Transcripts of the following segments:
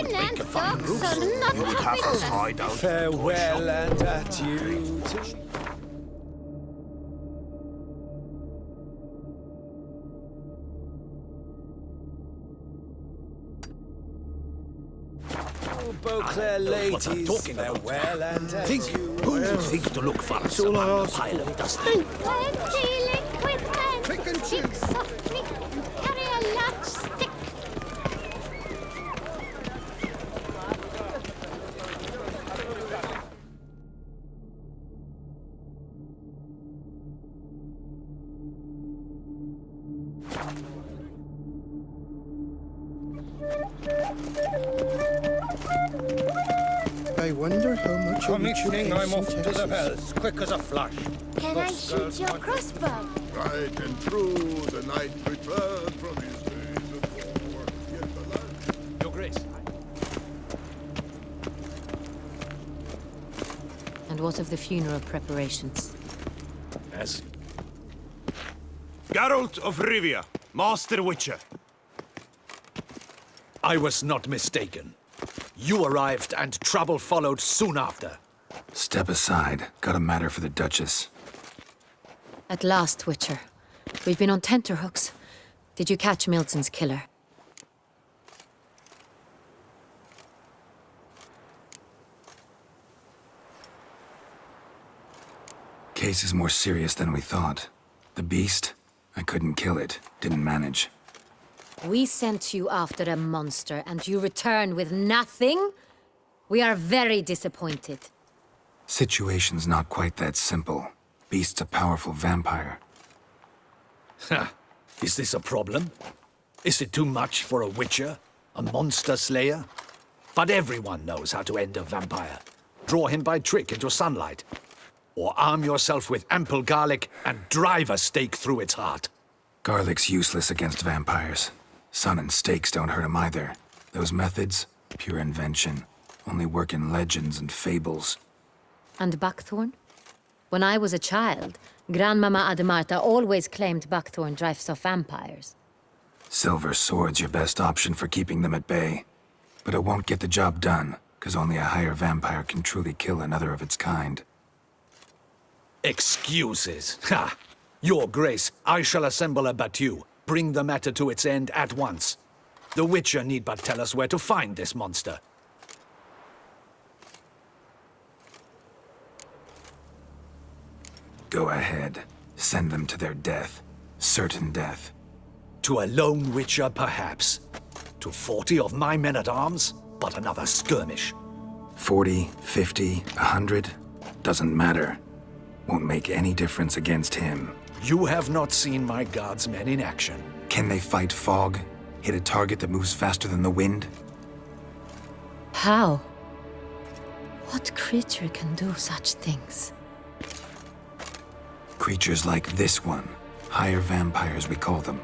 would make a fine roost. You would have us hide out. Farewell and adieu. Beauclair ladies, farewell and adieu. Who do you think to look for us among the pile of dust? I'm dealing with men. Pick and choose. Softly. Carry a large stick. I wonder how much Come evening, I'm off to the bells, quick as a flash. Can I shoot your crossbow? Right and true, the knight returned from his days of war. Yet the land Your Grace. And what of the funeral preparations? Yes. Geralt of Rivia, Master Witcher. I was not mistaken. You arrived and trouble followed soon after. Step aside. Got a matter for the Duchess. At last, Witcher. We've been on tenterhooks. Did you catch Milton's killer? Case is more serious than we thought. The beast? I couldn't kill it. Didn't manage. We sent you after a monster, and you return with nothing? We are very disappointed. Situation's not quite that simple. Beast's a powerful vampire. Ha! Is this a problem? Is it too much for a witcher? A monster slayer? But everyone knows how to end a vampire. Draw him by trick into sunlight. Or arm yourself with ample garlic and drive a stake through its heart. Garlic's useless against vampires. Sun and stakes don't hurt him either. Those methods, pure invention. Only work in legends and fables. And buckthorn? When I was a child, Grandmama Ademarta always claimed buckthorn drives off vampires. Silver sword's your best option for keeping them at bay. But it won't get the job done, because only a higher vampire can truly kill another of its kind. Excuses. Ha! Your Grace, I shall assemble a battue. Bring the matter to its end at once. The Witcher need but tell us where to find this monster. Go ahead. Send them to their death. Certain death. To a lone Witcher, perhaps. To 40 of my men-at-arms, but another skirmish. 40, 50, 100? Doesn't matter. Won't make any difference against him. You have not seen my guardsmen in action. Can they fight fog? Hit a target that moves faster than the wind? How? What creature can do such things? Creatures like this one. Higher vampires, we call them.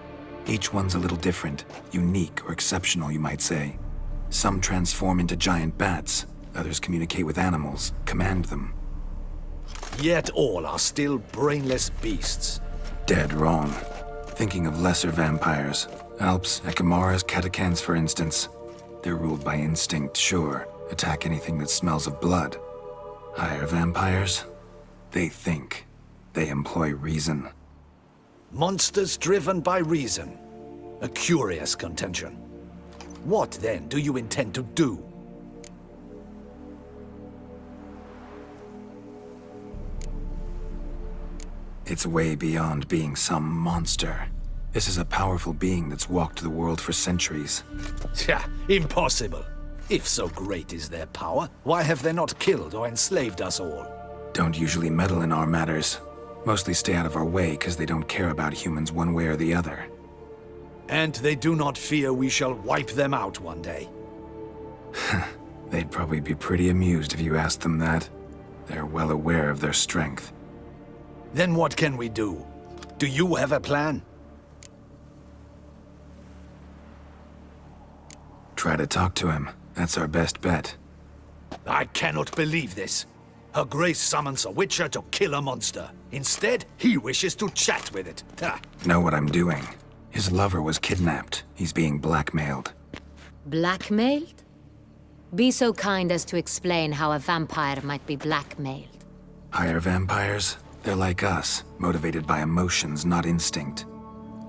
Each one's a little different. Unique or exceptional, you might say. Some transform into giant bats. Others communicate with animals, command them. Yet all are still brainless beasts. Dead wrong. Thinking of lesser vampires. Alps, Ekamaras, Catacans, for instance. They're ruled by instinct, sure. Attack anything that smells of blood. Higher vampires? They think. They employ reason. Monsters driven by reason. A curious contention. What, then, do you intend to do? It's way beyond being some monster. This is a powerful being that's walked the world for centuries. Yeah, impossible. If so great is their power, why have they not killed or enslaved us all? Don't usually meddle in our matters. Mostly stay out of our way because they don't care about humans one way or the other. And they do not fear we shall wipe them out one day. They'd probably be pretty amused if you asked them that. They're well aware of their strength. Then what can we do? Do you have a plan? Try to talk to him. That's our best bet. I cannot believe this. Her Grace summons a Witcher to kill a monster. Instead, he wishes to chat with it. Ha. Know what I'm doing. His lover was kidnapped. He's being blackmailed. Blackmailed? Be so kind as to explain how a vampire might be blackmailed. Higher vampires? They're like us, motivated by emotions, not instinct.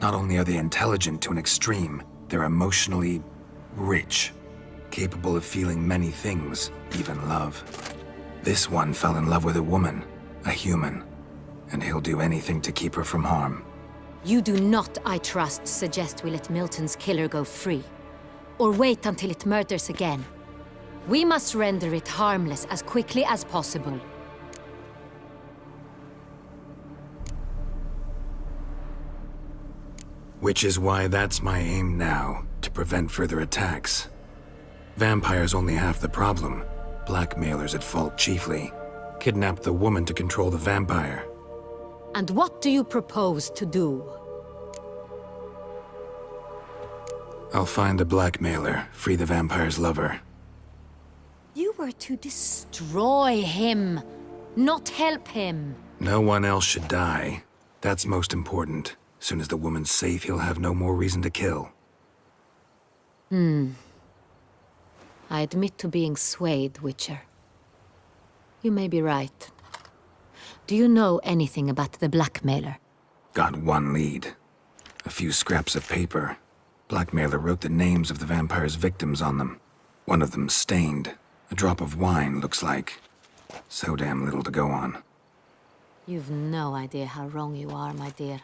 Not only are they intelligent to an extreme, they're emotionally rich, capable of feeling many things, even love. This one fell in love with a woman, a human, and he'll do anything to keep her from harm. You do not, I trust, suggest we let Milton's killer go free. Or wait until it murders again. We must render it harmless as quickly as possible. Which is why that's my aim now, to prevent further attacks. Vampires only half the problem. Blackmailers at fault chiefly. Kidnap the woman to control the vampire. And what do you propose to do? I'll find the blackmailer, free the vampire's lover. You were to destroy him, not help him. No one else should die. That's most important. Soon as the woman's safe, he'll have no more reason to kill. I admit to being swayed, Witcher. You may be right. Do you know anything about the blackmailer? Got one lead. A few scraps of paper. Blackmailer wrote the names of the vampire's victims on them. One of them stained. A drop of wine, looks like. So damn little to go on. You've no idea how wrong you are, my dear.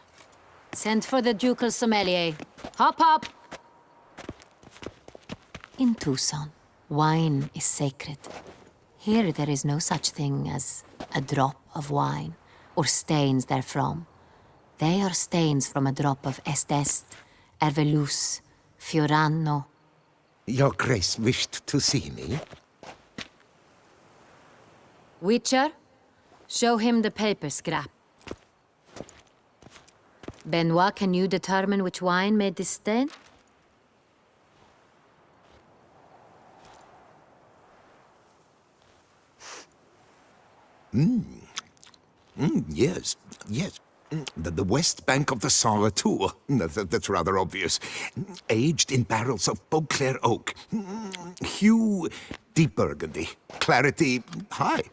Send for the ducal sommelier. Hop, hop! In Tucson, wine is sacred. Here there is no such thing as a drop of wine, or stains therefrom. They are stains from a drop of Est, Ervelus, Fiorano. Your Grace wished to see me? Witcher, show him the paper scrap. Benoit, can you determine which wine made this stain? Yes, yes. The west bank of the Saint Latour. That's rather obvious. Aged in barrels of Beauclair oak. Hue, deep burgundy. Clarity, high.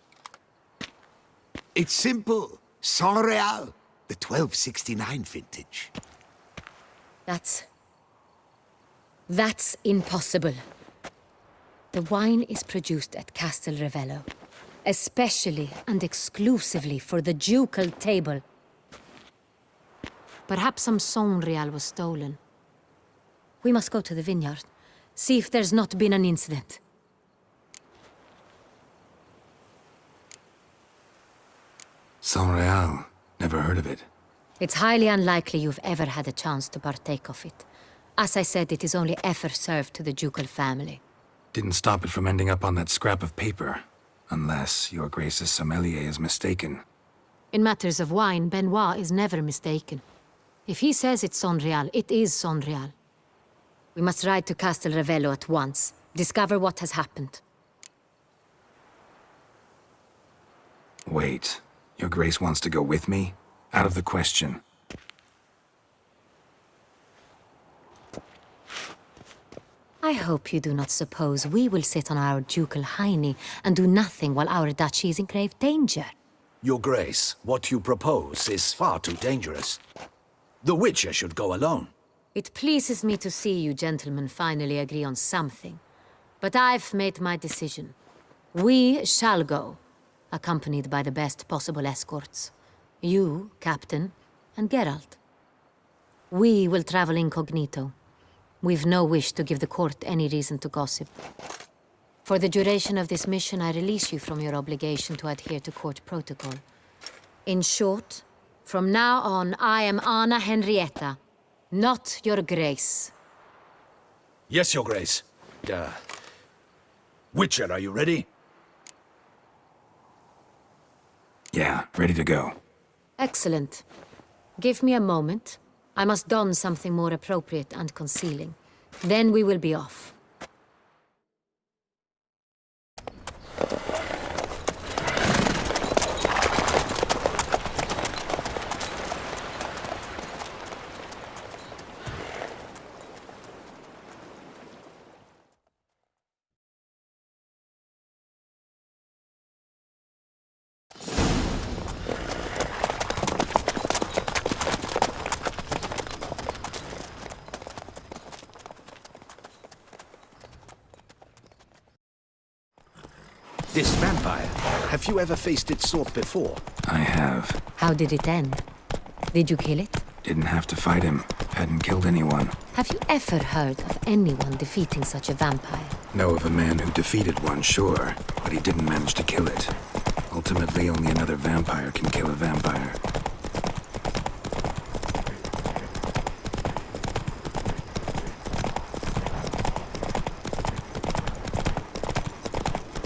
It's simple. Saint Real, the 1269 vintage. That's impossible. The wine is produced at Castel Ravello, especially and exclusively for the ducal table. Perhaps some Saint Real was stolen. We must go to the vineyard, see if there's not been an incident. Saint Real. Never heard of it. It's highly unlikely you've ever had a chance to partake of it. As I said, it is only ever served to the ducal family. Didn't stop it from ending up on that scrap of paper. Unless your Grace's sommelier is mistaken. In matters of wine, Benoit is never mistaken. If he says it's Saint Real, it is Saint Real. We must ride to Castel Ravello at once. Discover what has happened. Wait. Your Grace wants to go with me? Out of the question. I hope you do not suppose we will sit on our ducal hiney and do nothing while our duchy is in grave danger. Your Grace, what you propose is far too dangerous. The Witcher should go alone. It pleases me to see you gentlemen finally agree on something. But I've made my decision. We shall go, accompanied by the best possible escorts. You, Captain, and Geralt. We will travel incognito. We've no wish to give the court any reason to gossip. For the duration of this mission, I release you from your obligation to adhere to court protocol. In short, from now on, I am Anna Henrietta, not your Grace. Yes, Your Grace. Witcher, are you ready? Yeah, ready to go. Excellent. Give me a moment. I must don something more appropriate and concealing. Then we will be off. This vampire, have you ever faced its sort before? I have. How did it end? Did you kill it? Didn't have to fight him. Hadn't killed anyone. Have you ever heard of anyone defeating such a vampire? Know of a man who defeated one, sure, but he didn't manage to kill it. Ultimately, only another vampire can kill a vampire.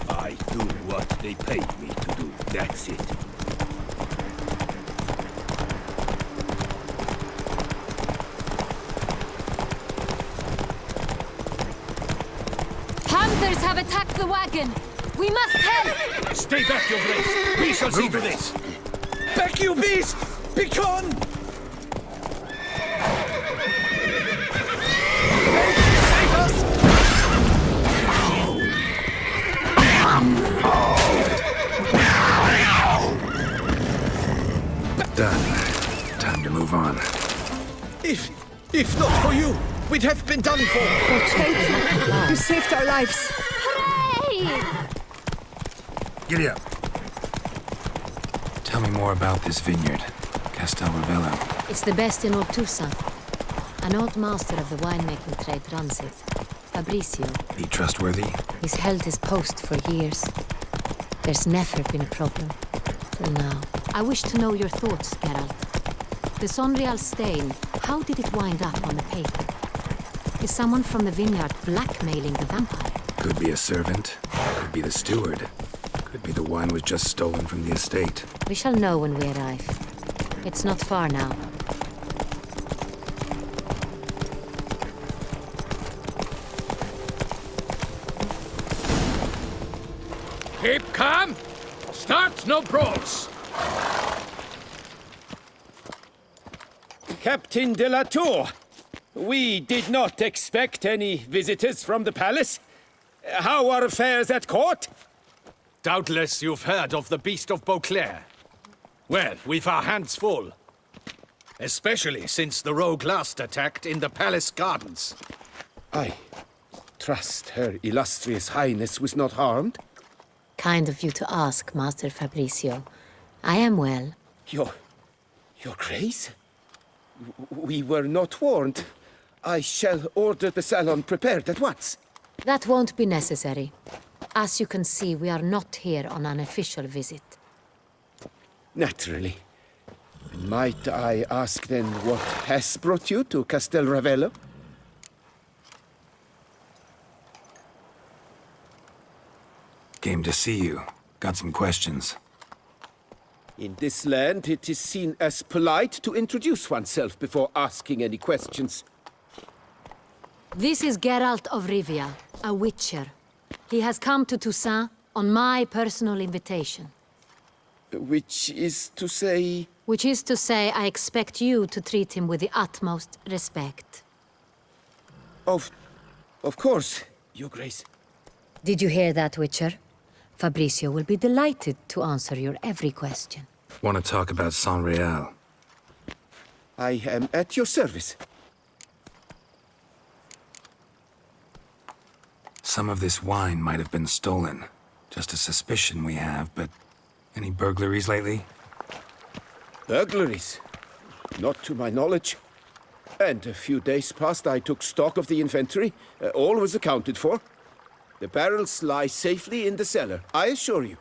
I do what they paid me to do. That's it. Hunters have attacked the wagon! We must help! Stay back, Your Grace! We shall see to this! Back, you beast! Begone! Save us! Done. Time to move on. If not for you, we'd have been done for. You saved our lives. Hooray! Giddy up. Tell me more about this vineyard, Castel Ravello. It's the best in all Toussaint. An old master of the winemaking trade runs it. Fabricio. He trustworthy? He's held his post for years. There's never been a problem. Till now. I wish to know your thoughts, Geralt. The Sonreal stain, how did it wind up on the paper? Is someone from the vineyard blackmailing the vampire? Could be a servant. Could be the steward. Could be the wine was just stolen from the estate. We shall know when we arrive. It's not far now. Keep calm! Start no brawls! Captain de la Tour, we did not expect any visitors from the palace. How are affairs at court? Doubtless you've heard of the Beast of Beauclair. Well, we've our hands full. Especially since the rogue last attacked in the palace gardens. I trust Her Illustrious Highness was not harmed. Kind of you to ask, Master Fabricio. I am well. Your Grace? We were not warned. I shall order the salon prepared at once. That won't be necessary. As you can see, we are not here on an official visit. Naturally. Might I ask then what has brought you to Castel Ravello? Came to see you. Got some questions. In this land, it is seen as polite to introduce oneself before asking any questions. This is Geralt of Rivia, a witcher. He has come to Toussaint on my personal invitation. Which is to say... Which is to say, I expect you to treat him with the utmost respect. Of course, Your Grace. Did you hear that, Witcher? Fabricio will be delighted to answer your every question. Want to talk about Sonreal? I am at your service. Some of this wine might have been stolen. Just a suspicion we have, but... Any burglaries lately? Burglaries? Not to my knowledge. And a few days past I took stock of the inventory. All was accounted for. The barrels lie safely in the cellar, I assure you.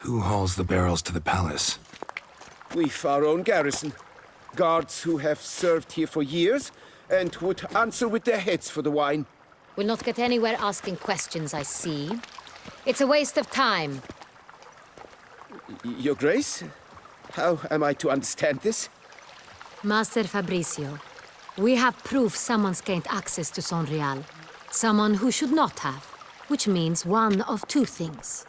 Who hauls the barrels to the palace? We've our own garrison. Guards who have served here for years and would answer with their heads for the wine. We'll not get anywhere asking questions, I see. It's a waste of time. Your Grace? How am I to understand this? Master Fabricio, we have proof someone's gained access to Sonreal. Someone who should not have. Which means one of two things.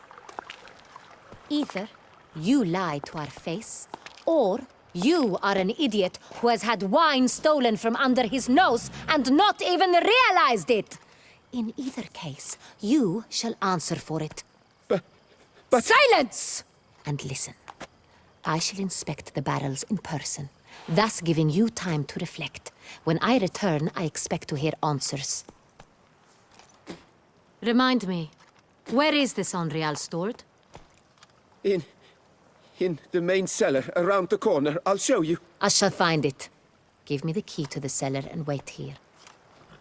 Either you lie to our face, or you are an idiot who has had wine stolen from under his nose and not even realized it. In either case, you shall answer for it. But... Silence! And listen. I shall inspect the barrels in person, thus giving you time to reflect. When I return, I expect to hear answers. Remind me, where is the Sonreal stored? In the main cellar, around the corner. I'll show you. I shall find it. Give me the key to the cellar and wait here.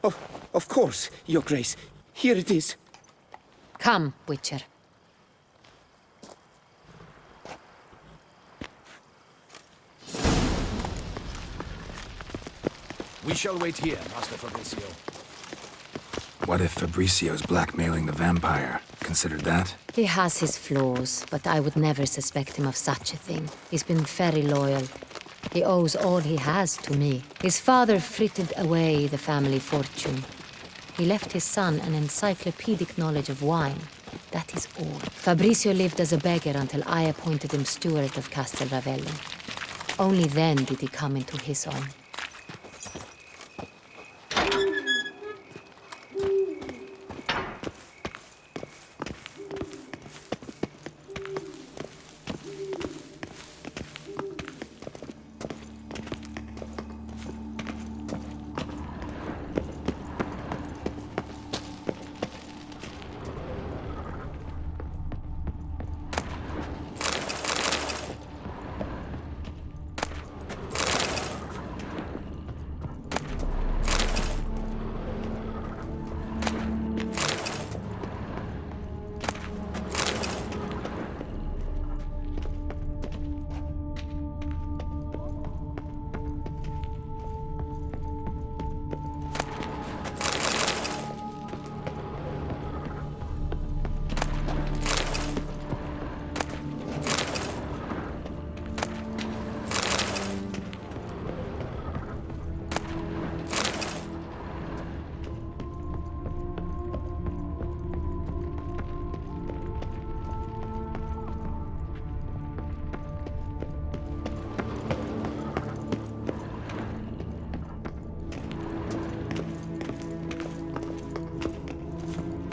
Oh, of course, Your Grace. Here it is. Come, Witcher. We shall wait here, Master Fabricio. What if Fabricio's blackmailing the vampire? Considered that? He has his flaws, but I would never suspect him of such a thing. He's been very loyal. He owes all he has to me. His father frittered away the family fortune. He left his son an encyclopedic knowledge of wine. That is all. Fabricio lived as a beggar until I appointed him steward of Castel Ravello. Only then did he come into his own.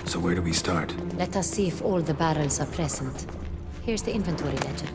So where do we start? Let us see if all the barrels are present. Here's the inventory ledger.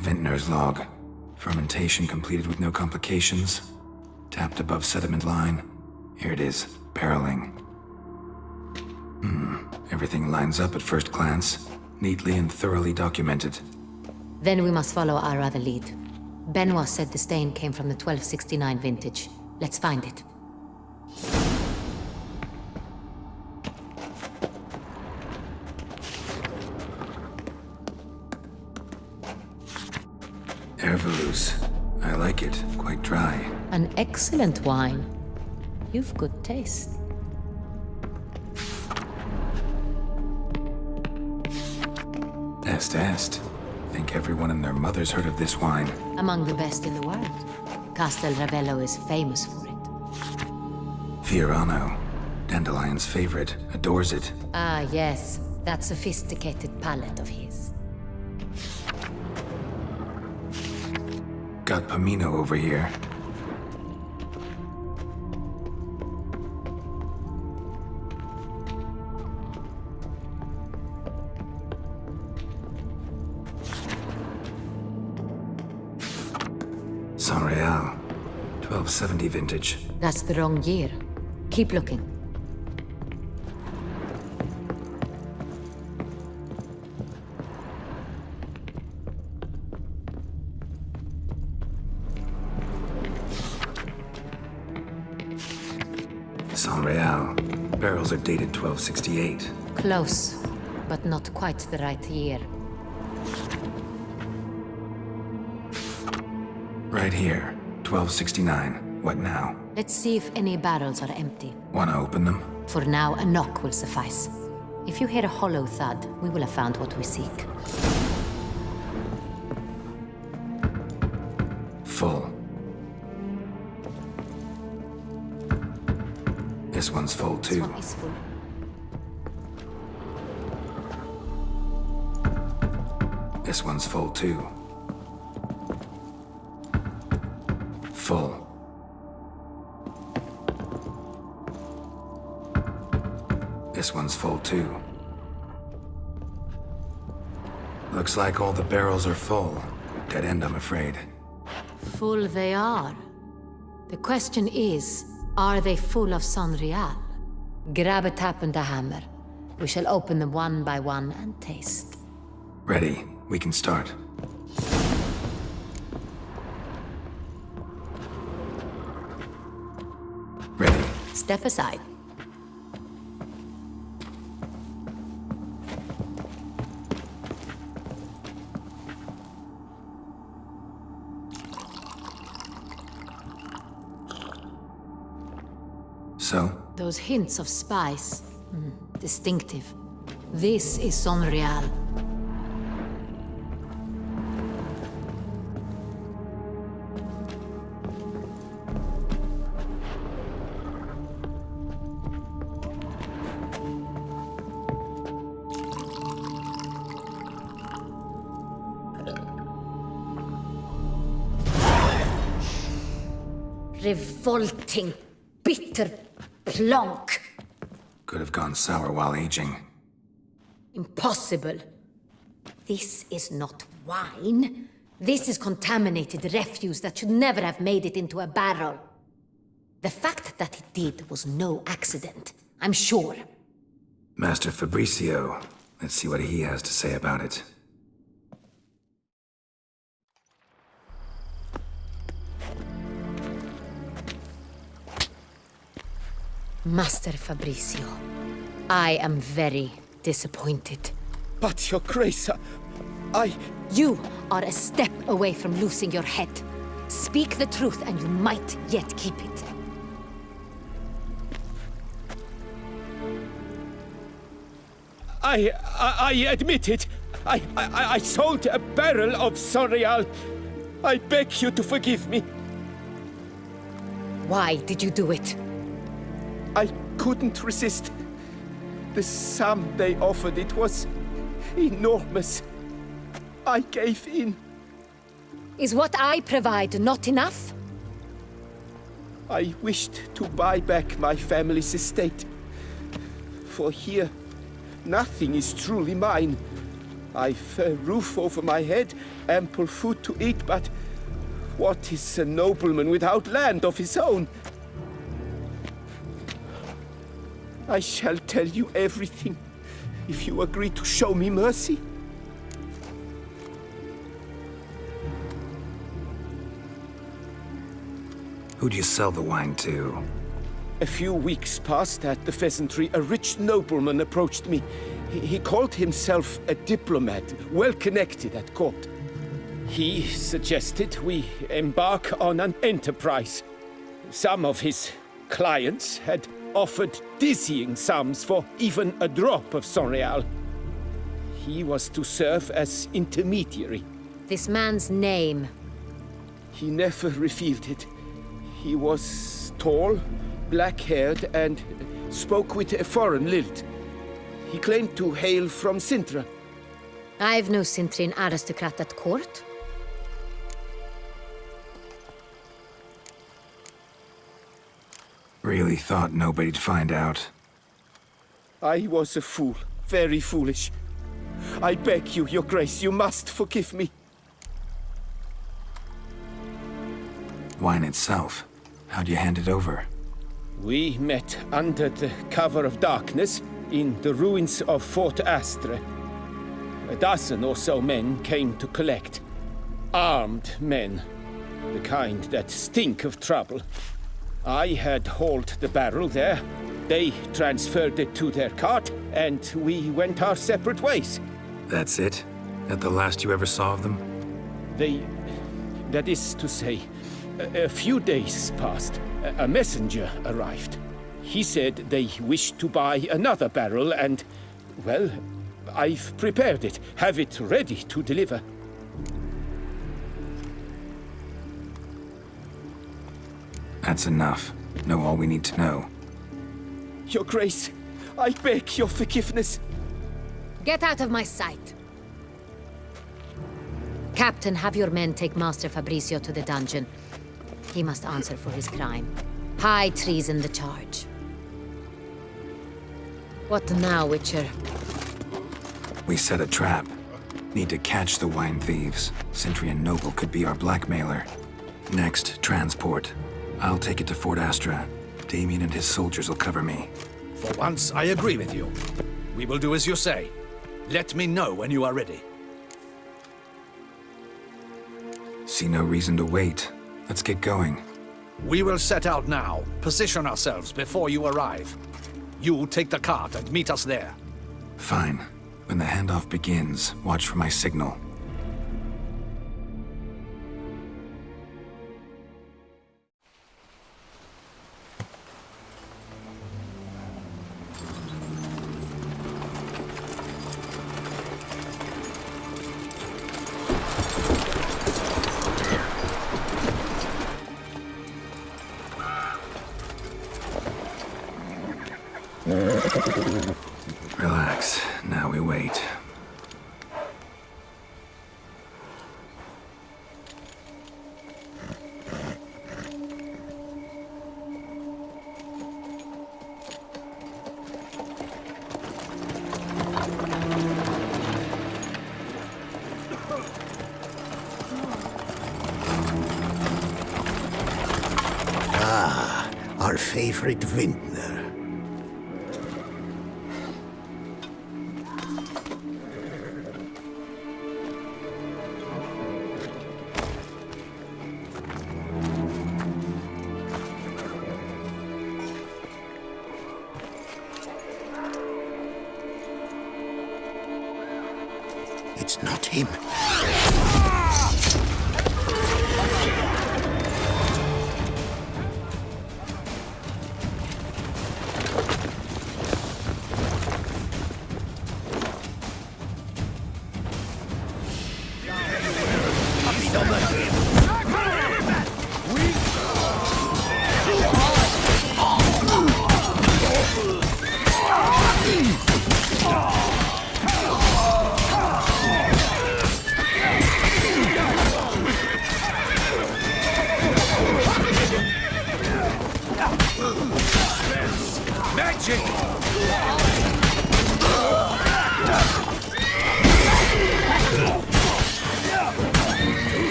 Vintner's log. Fermentation completed with no complications. Tapped above sediment line. Here it is, barreling. Everything lines up at first glance. Neatly and thoroughly documented. Then we must follow our other lead. Benoit said the stain came from the 1269 vintage. Let's find it. Herveloos. I like it. Quite dry. An excellent wine. You've good taste. Est. Think everyone and their mother's heard of this wine. Among the best in the world. Castel Ravello is famous for it. Fiorano. Dandelion's favorite. Adores it. Ah, yes. That sophisticated palate of his. Got Pomino over here. Sonreal. 1270 vintage. That's the wrong year. Keep looking. barrels are dated 1268. Close, but not quite the right year. Right here, 1269. What now? Let's see if any barrels are empty. Wanna open them? For now, a knock will suffice. If you hear a hollow thud, we will have found what we seek. Full. This one's full This too. one is full. This one's full too. Full. This one's full too. Looks like all the barrels are full. Dead end, I'm afraid. Full they are. The question is, are they full of Sonreal? Grab a tap and a hammer. We shall open them one by one and taste. Ready. We can start. Ready. Step aside. So, Those hints of spice. Distinctive. This is Sonreal. Revolting, bitter plonk. could have gone sour while aging. Impossible. This is not wine. This is contaminated refuse that should never have made it into a barrel. The fact that it did was no accident, I'm sure. Master Fabricio. Let's see what he has to say about it. Master Fabricio, I am very disappointed. But, Your Grace, You are a step away from losing your head. Speak the truth and you might yet keep it. I admit it. I sold a barrel of Sonreal. I beg you to forgive me. Why did you do it? I couldn't resist. The sum they offered, it was enormous. I gave in. Is what I provide not enough? I wished to buy back my family's estate. For here, nothing is truly mine. I've a roof over my head, ample food to eat, but what is a nobleman without land of his own? I shall tell you everything, if you agree to show me mercy. Who'd you sell the wine to? A few weeks past at the Pheasantry, a rich nobleman approached me. He called himself a diplomat, well connected at court. He suggested we embark on an enterprise. Some of his clients had offered dizzying sums for even a drop of Sonreal. He was to serve as intermediary. This man's name. He never revealed it. He was tall, black-haired, and spoke with a foreign lilt. He claimed to hail from Sintra. I've no Sintrian aristocrat at court. Really thought nobody'd find out. I was a fool, very foolish. I beg you, Your Grace, you must forgive me. Wine itself. How'd you hand it over? We met under the cover of darkness in the ruins of Fort Astre. A dozen or so men came to collect. Armed men, the kind that stink of trouble. I had hauled the barrel there, They transferred it to their cart, and we went our separate ways. That's it? That the last you ever saw of them? That is to say, a few days passed. A messenger arrived. He said they wished to buy another barrel and, well, I've prepared it. Have it ready to deliver. That's enough. Know all we need to know. Your Grace, I beg your forgiveness. Get out of my sight. Captain, have your men take Master Fabrizio to the dungeon. He must answer for his crime. High treason the charge. What now, Witcher? We set a trap. Need to catch the wine thieves. Sentry and Noble could be our blackmailer. Next, transport. I'll take it to Fort Astra. Damien and his soldiers will cover me. For once, I agree with you. We will do as you say. Let me know when you are ready. See no reason to wait. Let's get going. We will set out now. Position ourselves before you arrive. You take the cart and meet us there. Fine. When the handoff begins, watch for my signal. Relax. Now we wait. Our favorite vintner. It's not him.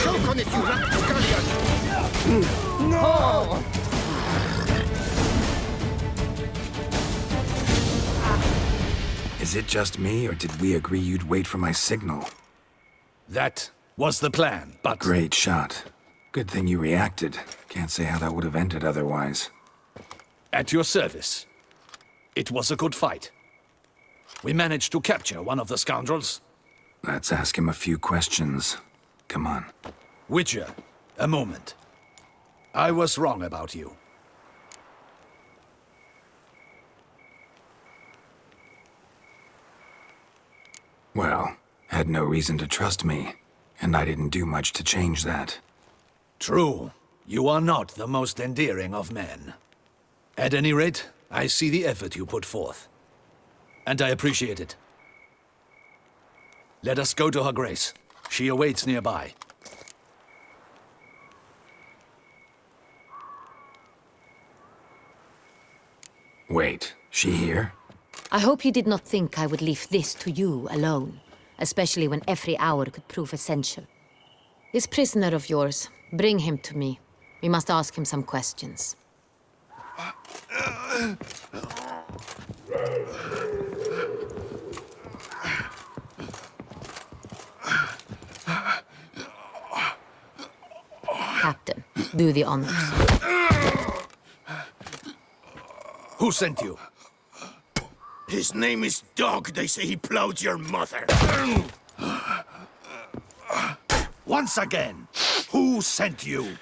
Choke on it, you rapscallion! No! Is it just me, or did we agree you'd wait for my signal? That was the plan, but... Great shot. Good thing you reacted. Can't say how that would have ended otherwise. At your service. It was a good fight. We managed to capture one of the scoundrels. Let's ask him a few questions. Come on. Witcher, a moment. I was wrong about you. Well, had no reason to trust me, and I didn't do much to change that. True. You are not the most endearing of men. At any rate, I see the effort you put forth. And I appreciate it. Let us go to her grace. She awaits nearby. Wait, she here? I hope you did not think I would leave this to you alone, especially when every hour could prove essential. This prisoner of yours, bring him to me. We must ask him some questions. Captain, do the honors. Who sent you? His name is Dog. They say he plowed your mother. Once again, who sent you?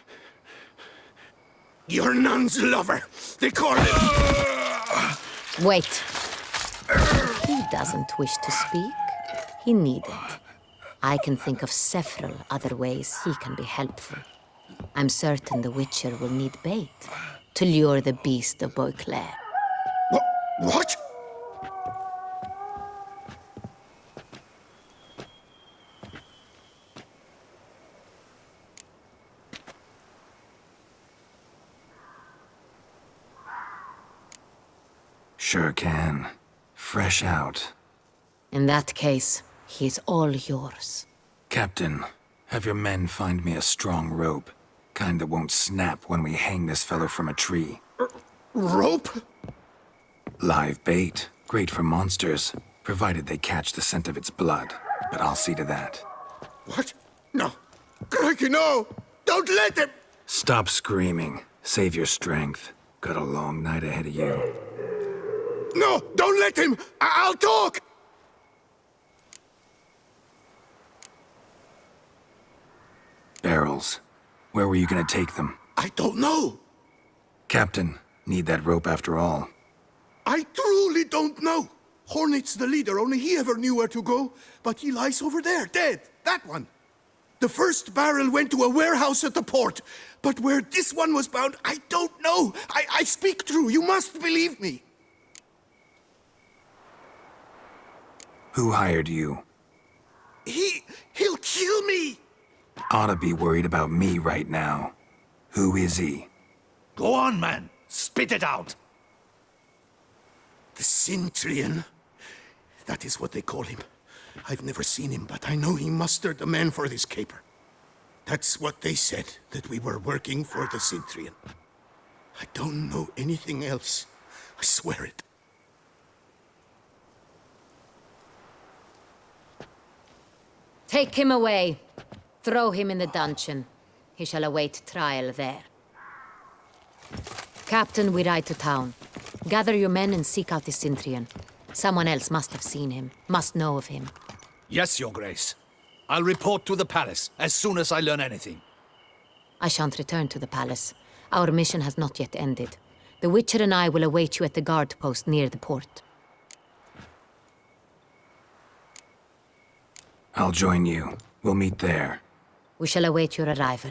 Your nun's lover. They call him... Wait. He doesn't wish to speak. He needn't. I can think of several other ways he can be helpful. I'm certain the Witcher will need bait to lure the beast of Beauclair. What? Sure can. Fresh out. In that case, he's all yours. Captain, have your men find me a strong rope. Kind that won't snap when we hang this fellow from a tree. Rope? Live bait. Great for monsters, provided they catch the scent of its blood. But I'll see to that. What? No. Crikey, no! Don't let him! Stop screaming. Save your strength. Got a long night ahead of you. No! Don't let him! I'll talk! Barrels. Where were you gonna take them? I don't know. Captain, need that rope after all. I truly don't know. Hornet's the leader, only he ever knew where to go. But he lies over there, dead. That one. The first barrel went to a warehouse at the port. But where this one was bound, I don't know. I speak true. You must believe me. Who hired you? He'll kill me. Ought to be worried about me right now. Who is he? Go on, man. Spit it out. The Cintrian. That is what they call him. I've never seen him, but I know he mustered the men for this caper. That's what they said, that we were working for the Cintrian. I don't know anything else. I swear it. Take him away. Throw him in the dungeon. He shall await trial there. Captain, we ride to town. Gather your men and seek out the Cintrian. Someone else must have seen him, must know of him. Yes, Your Grace. I'll report to the palace as soon as I learn anything. I shan't return to the palace. Our mission has not yet ended. The Witcher and I will await you at the guard post near the port. I'll join you. We'll meet there. We shall await your arrival.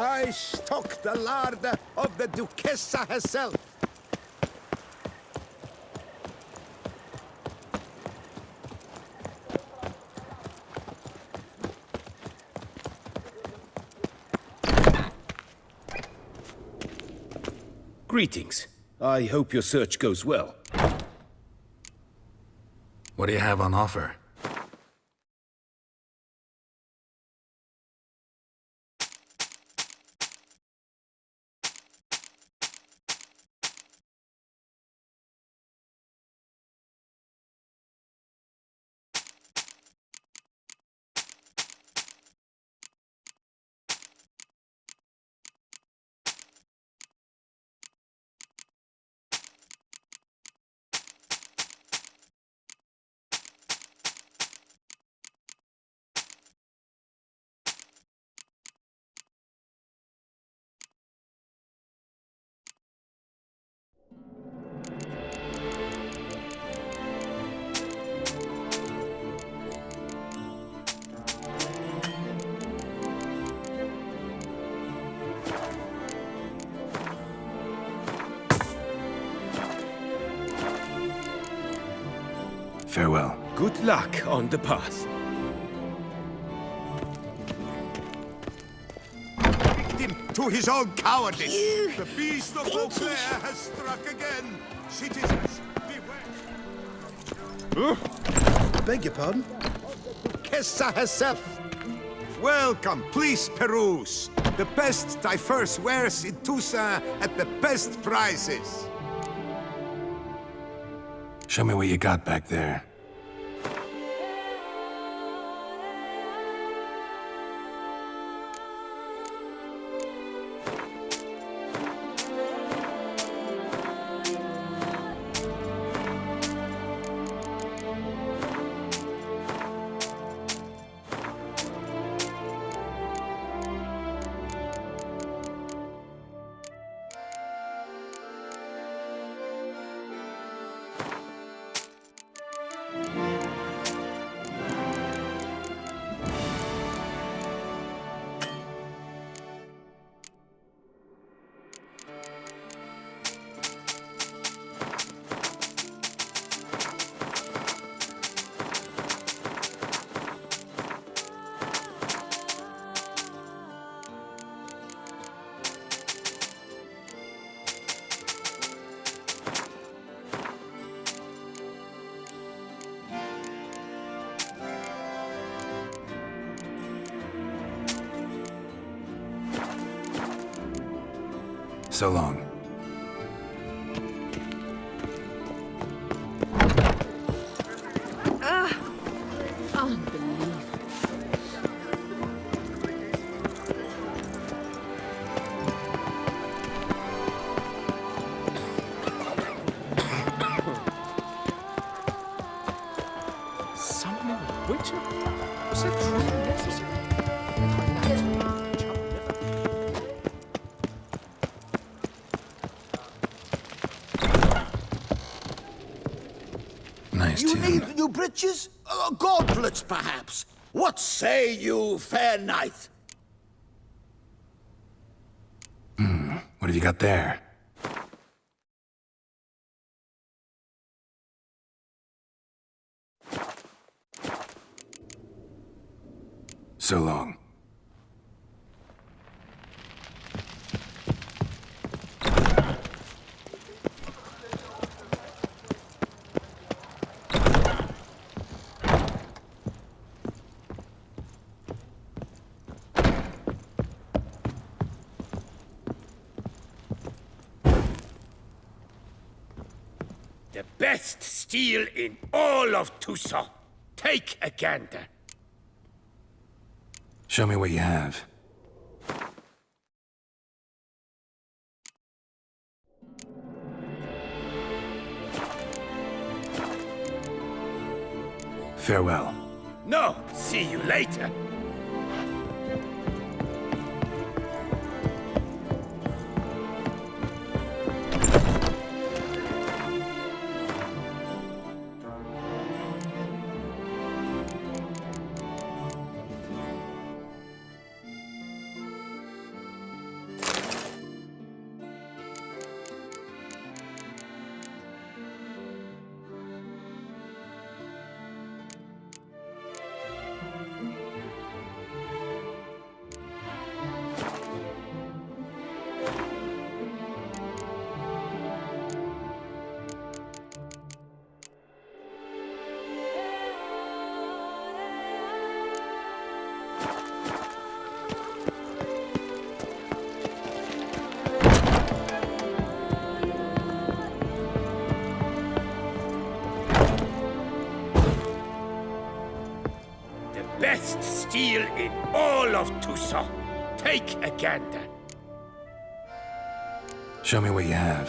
I stock the larder of the Duchessa herself. Greetings. I hope your search goes well. What do you have on offer? Farewell. Good luck on the path. Victim to his own cowardice. The beast of Beauclair has struck again. Citizens, beware. Beg your pardon? Duchessa herself. Welcome, please peruse. The best diverse wares in Toussaint at the best prices. Show me what you got back there. So long. Summoning a witcher? Was that truly necessary? Nice You tune. need new breeches? Gauntlets, perhaps? What say you, fair knight? What have you got there? So long. The best steel in all of Toussaint. Take a gander. Show me what you have. Farewell. No, see you later. best steel in all of Toussaint. Take a gander. Show me what you have.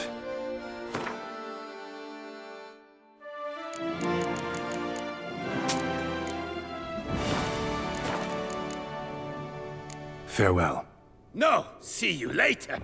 Farewell. No, see you later.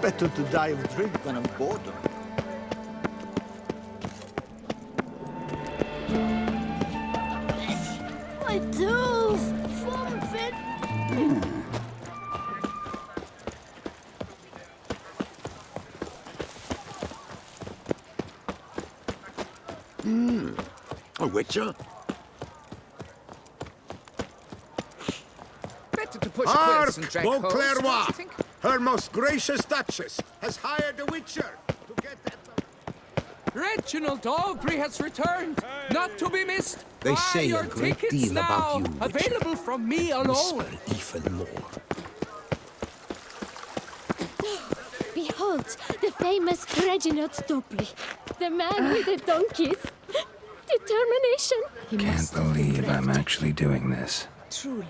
Better to die of drink than of boredom. My tooth! Something! A witcher? Better to push Hark, quilts and drag holes, don't you Beauclerc! think? Her most gracious Duchess has hired a witcher to get at the... Reginald Aubrey has returned, not to be missed. They Buy say a your great tickets deal now, about you, Witcher. available from me alone. Whisper even more. Behold, the famous Reginald Dobry, the man with the donkeys. Determination. Can't believe I'm actually doing this. Truly,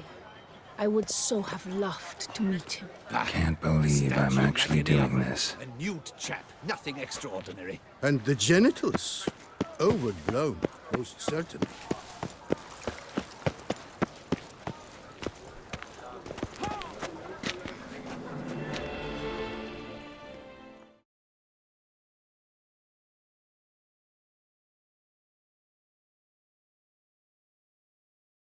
I would so have loved to meet him. Can't believe I'm actually doing this. A nude chap, nothing extraordinary. And the genitals? Overblown, most certainly.